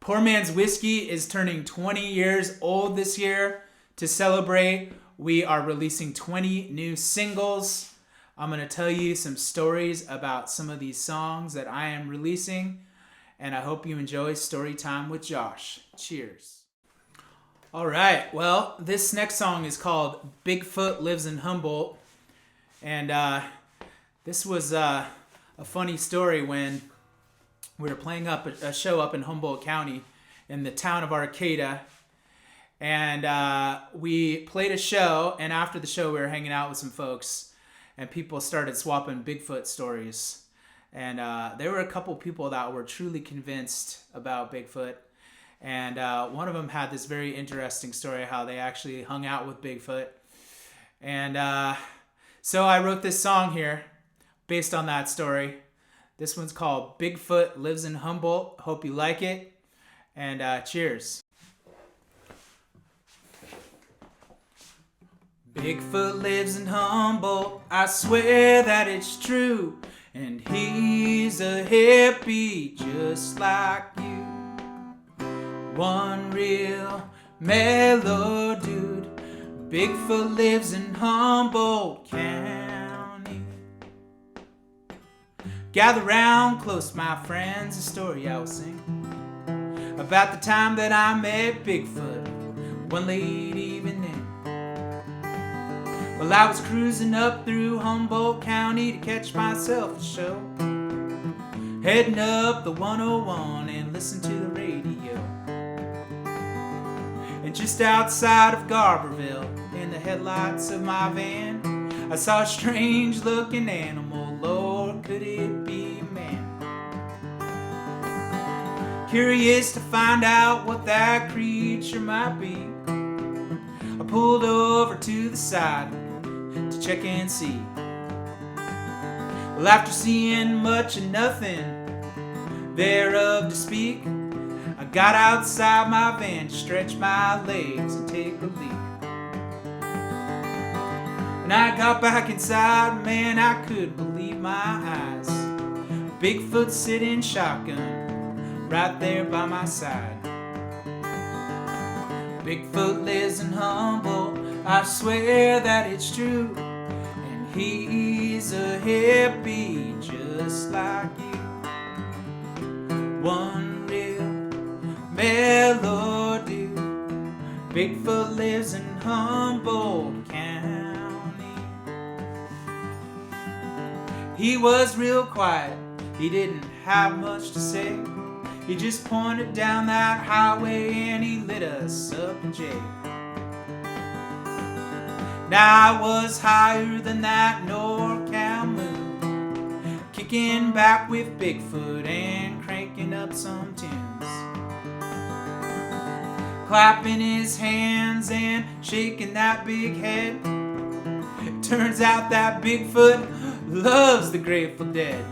PoorMansWhiskey is turning 20 years old this year. To celebrate, we are releasing 20 new singles. I'm going to tell you some stories about some of these songs that I am releasing, and I hope you enjoy Storytime with Josh. Cheers. All right, well, this next song is called Bigfoot Lives in Humboldt, and this was a funny story when we were playing up a show up in Humboldt County in the town of Arcata, and we played a show, and after the show we were hanging out with some folks, and people started swapping Bigfoot stories, and there were a couple people that were truly convinced about Bigfoot, and one of them had this very interesting story how they actually hung out with Bigfoot, and so I wrote this song here based on that story. This one's called Bigfoot Lives in Humboldt. Hope you like it, and cheers. Bigfoot lives in Humboldt, I swear that it's true, and he's a hippie just like you. One real mellow dude. Bigfoot lives in Humboldt County. Gather round close, my friends, a story I will sing about the time that I met Bigfoot one late evening. Well, I was cruising up through Humboldt County to catch myself a show, heading up the 101 and listen to the radio. And just outside of Garberville, in the headlights of my van, I saw a strange looking animal. Lord, could it be a man? Curious to find out what that creature might be, I pulled over to the side to check and see. Well, after seeing much and nothing thereof to speak, I got outside my van to stretch my legs and take a leak. When I got back inside, man, I couldn't believe my eyes. Bigfoot sitting shotgun right there by my side. Bigfoot lives in Humboldt, I swear that it's true, and he's a hippie just like you. One real mellow dude. Bigfoot lives in Humboldt County. He was real quiet, he didn't have much to say. He just pointed down that highway and he lit us up in jail. Now I was higher than that NorCal moon, kicking back with Bigfoot and cranking up some tunes, clapping his hands and shaking that big head. It turns out that Bigfoot loves the Grateful Dead.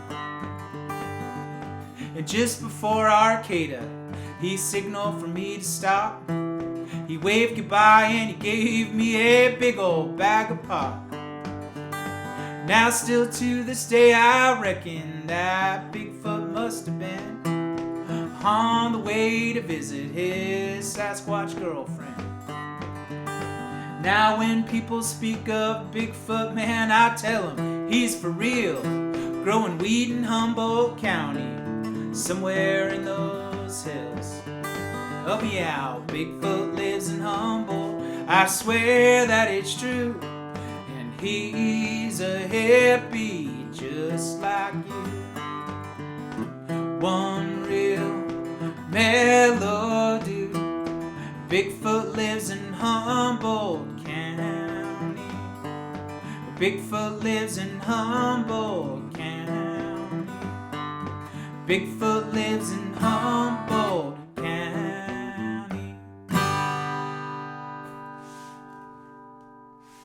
And just before Arcata, he signaled for me to stop. He waved goodbye and he gave me a big old bag of pop. Now still to this day I reckon that Bigfoot must have been on the way to visit his Sasquatch girlfriend. Now when people speak of Bigfoot, man, I tell them he's for real, growing weed in Humboldt County, somewhere in those hills. Oh yeah, Bigfoot lives in Humboldt, I swear that it's true, and he's a hippie just like you. One real mellow dude. Bigfoot lives in Humboldt County. Bigfoot lives in Humboldt County. Bigfoot lives in Humboldt